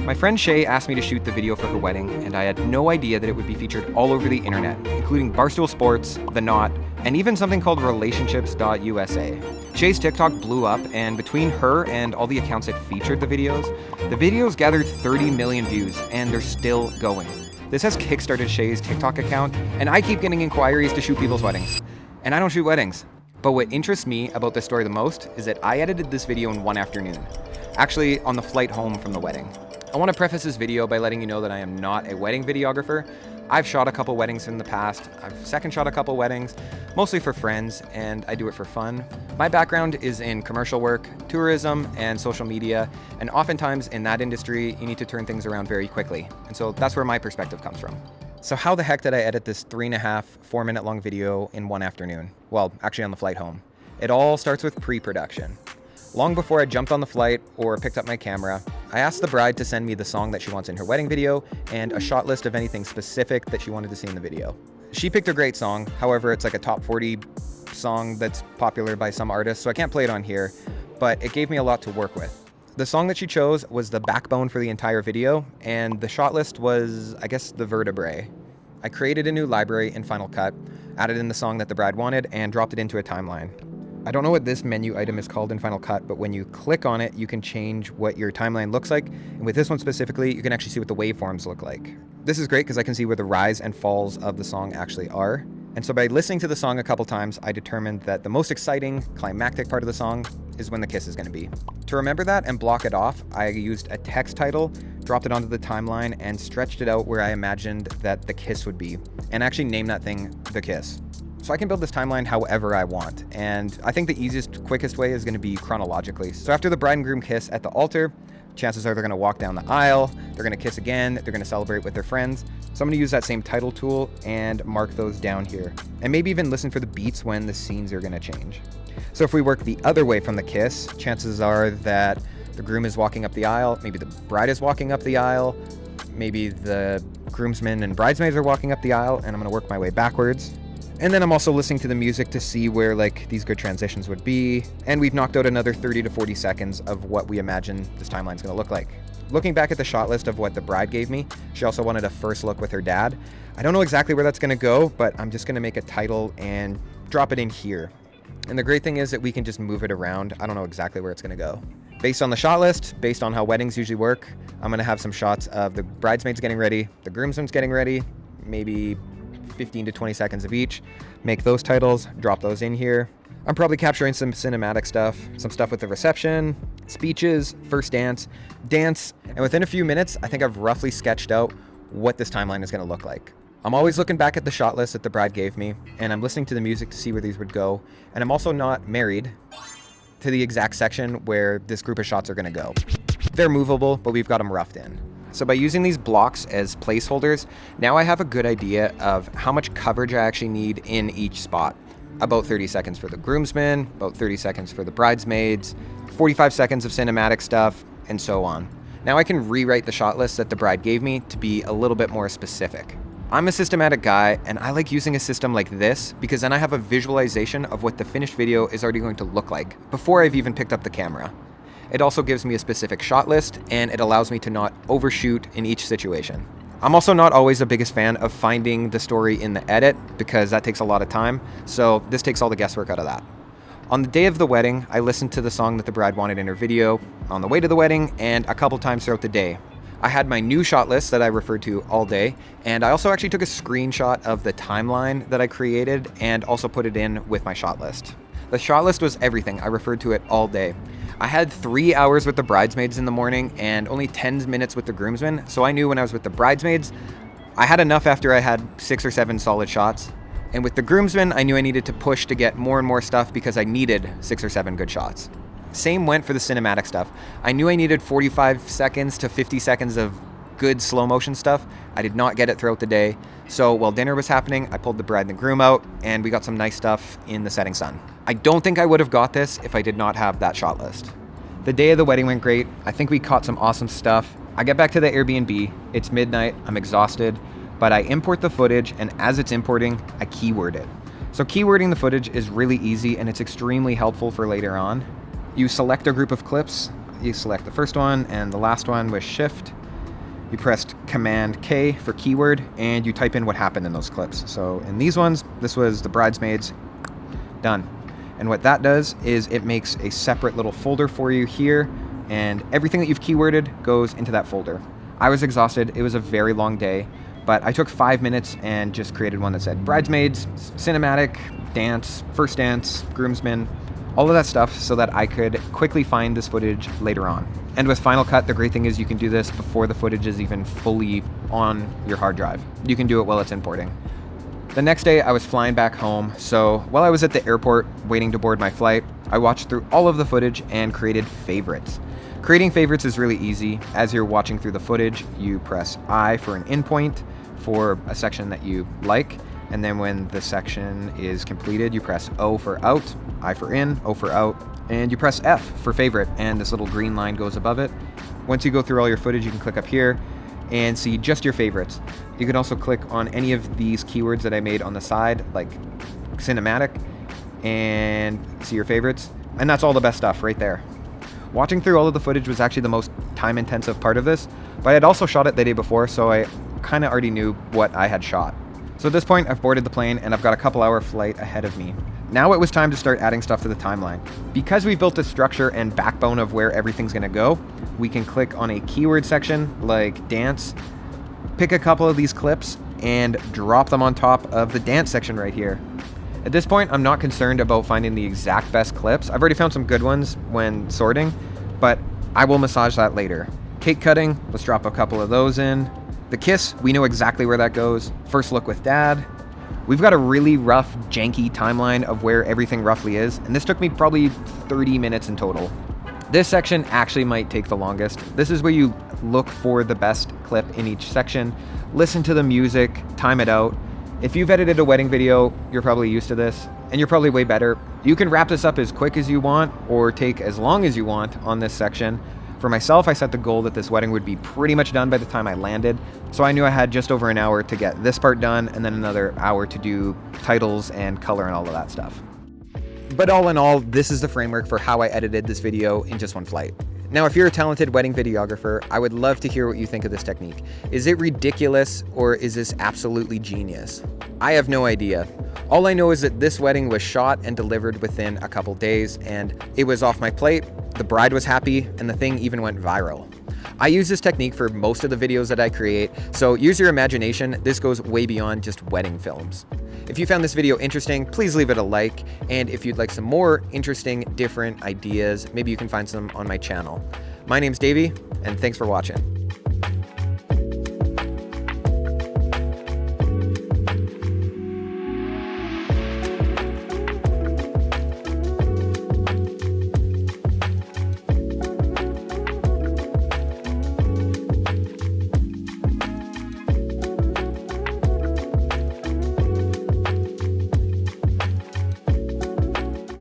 My friend Shay asked me to shoot the video for her wedding, and I had no idea that it would be featured all over the internet, including Barstool Sports, The Knot, and even something called relationships.usa. Shay's TikTok blew up, and between her and all the accounts that featured the videos gathered 30 million views, and they're still going. This has kickstarted Shay's TikTok account, and I keep getting inquiries to shoot people's weddings. And I don't shoot weddings. But what interests me about this story the most is that I edited this video in one afternoon, actually on the flight home from the wedding. I want to preface this video by letting you know that I am not a wedding videographer. I've shot a couple weddings in the past. I've second shot a couple weddings, mostly for friends, and I do it for fun. My background is in commercial work, tourism, and social media, and oftentimes in that industry, you need to turn things around very quickly. And so that's where my perspective comes from. So how the heck did I edit this 3.5, 4-minute long video in one afternoon? Well, actually on the flight home. It all starts with pre-production. Long before I jumped on the flight or picked up my camera, I asked the bride to send me the song that she wants in her wedding video and a shot list of anything specific that she wanted to see in the video. She picked a great song, however, it's like a top 40 song that's popular by some artists, so I can't play it on here, but it gave me a lot to work with. The song that she chose was the backbone for the entire video, and the shot list was, I guess, the vertebrae. I created a new library in Final Cut, added in the song that the bride wanted, and dropped it into a timeline. I don't know what this menu item is called in Final Cut, but when you click on it, you can change what your timeline looks like. And with this one specifically, you can actually see what the waveforms look like. This is great because I can see where the rise and falls of the song actually are. And so by listening to the song a couple times, I determined that the most exciting, climactic part of the song is when the kiss is going to be. To remember that and block it off, I used a text title, dropped it onto the timeline, and stretched it out where I imagined that the kiss would be, and actually named that thing The Kiss. So I can build this timeline however I want, and I think the easiest, quickest way is going to be chronologically. So after the bride and groom kiss at the altar, chances are they're going to walk down the aisle, they're going to kiss again, they're going to celebrate with their friends. So I'm going to use that same title tool and mark those down here, and maybe even listen for the beats when the scenes are going to change. So if we work the other way from the kiss, chances are that the groom is walking up the aisle, maybe the bride is walking up the aisle, maybe the groomsmen and bridesmaids are walking up the aisle, and I'm going to work my way backwards. And then I'm also listening to the music to see where like these good transitions would be. And we've knocked out another 30 to 40 seconds of what we imagine this timeline is going to look like. Looking back at the shot list of what the bride gave me, she also wanted a first look with her dad. I don't know exactly where that's going to go, but I'm just going to make a title and drop it in here. And the great thing is that we can just move it around. I don't know exactly where it's going to go. Based on the shot list, based on how weddings usually work, I'm going to have some shots of the bridesmaids getting ready, the groomsmen's getting ready, maybe 15 to 20 seconds of each. Make those titles, drop those in here. I'm probably capturing some cinematic stuff, some stuff with the reception, speeches, first dance, and within a few minutes, I think I've roughly sketched out what this timeline is going to look like. I'm always looking back at the shot list that the bride gave me, and I'm listening to the music to see where these would go, and I'm also not married to the exact section where this group of shots are going to go. They're movable, but we've got them roughed in. So by using these blocks as placeholders, now I have a good idea of how much coverage I actually need in each spot. About 30 seconds for the groomsmen, about 30 seconds for the bridesmaids, 45 seconds of cinematic stuff, and so on. Now I can rewrite the shot list that the bride gave me to be a little bit more specific. I'm a systematic guy, and I like using a system like this because then I have a visualization of what the finished video is already going to look like before I've even picked up the camera. It also gives me a specific shot list, and it allows me to not overshoot in each situation. I'm also not always the biggest fan of finding the story in the edit because that takes a lot of time, so this takes all the guesswork out of that. On the day of the wedding, I listened to the song that the bride wanted in her video, on the way to the wedding, and a couple times throughout the day. I had my new shot list that I referred to all day, and I also actually took a screenshot of the timeline that I created and also put it in with my shot list. The shot list was everything. I referred to it all day. I had 3 hours with the bridesmaids in the morning and only 10 minutes with the groomsmen, so I knew when I was with the bridesmaids, I had enough after I had 6 or 7 solid shots. And with the groomsmen, I knew I needed to push to get more and more stuff because I needed 6 or 7 good shots. Same went for the cinematic stuff. I knew I needed 45 seconds to 50 seconds of good slow motion stuff. I did not get it throughout the day. So while dinner was happening, I pulled the bride and the groom out and we got some nice stuff in the setting sun. I don't think I would have got this if I did not have that shot list. The day of the wedding went great. I think we caught some awesome stuff. I get back to the Airbnb. It's midnight. I'm exhausted, but I import the footage, and as it's importing, I keyword it. So keywording the footage is really easy and it's extremely helpful for later on. You select a group of clips. You select the first one and the last one with shift. You pressed Command K for keyword, and you type in what happened in those clips. So in these ones, this was the bridesmaids, done. And what that does is it makes a separate little folder for you here, and everything that you've keyworded goes into that folder. I was exhausted. It was a very long day, but I took 5 minutes and just created one that said bridesmaids, cinematic, dance, first dance, groomsmen, all of that stuff so that I could quickly find this footage later on. And with Final Cut, the great thing is you can do this before the footage is even fully on your hard drive. You can do it while it's importing. The next day I was flying back home, so while I was at the airport waiting to board my flight, I watched through all of the footage and created favorites. Creating favorites is really easy. As you're watching through the footage, you press I for an in point for a section that you like, and then when the section is completed, you press O for out, I for in, O for out, and you press F for favorite, and this little green line goes above it. Once you go through all your footage, you can click up here and see just your favorites. You can also click on any of these keywords that I made on the side, like cinematic, and see your favorites. And that's all the best stuff right there. Watching through all of the footage was actually the most time-intensive part of this, but I'd also shot it the day before, so I kind of already knew what I had shot. So at this point, I've boarded the plane and I've got a couple-hour flight ahead of me. Now it was time to start adding stuff to the timeline. Because we've built a structure and backbone of where everything's gonna go, we can click on a keyword section like dance, pick a couple of these clips, and drop them on top of the dance section right here. At this point, I'm not concerned about finding the exact best clips. I've already found some good ones when sorting, but I will massage that later. Cake cutting, let's drop a couple of those in. The kiss, we know exactly where that goes. First look with dad. We've got a really rough, janky timeline of where everything roughly is, and this took me probably 30 minutes in total. This section actually might take the longest. This is where you look for the best clip in each section, listen to the music, time it out. If you've edited a wedding video, you're probably used to this, and you're probably way better. You can wrap this up as quick as you want, or take as long as you want on this section. For myself, I set the goal that this wedding would be pretty much done by the time I landed, so I knew I had just over an hour to get this part done, and then another hour to do titles and color and all of that stuff. But all in all, this is the framework for how I edited this video in just one flight. Now, if you're a talented wedding videographer, I would love to hear what you think of this technique. Is it ridiculous, or is this absolutely genius? I have no idea. All I know is that this wedding was shot and delivered within a couple days, and it was off my plate, the bride was happy, and the thing even went viral. I use this technique for most of the videos that I create, so use your imagination. This goes way beyond just wedding films. If you found this video interesting, please leave it a like, and if you'd like some more interesting, different ideas, maybe you can find some on my channel. My name's Davey, and thanks for watching.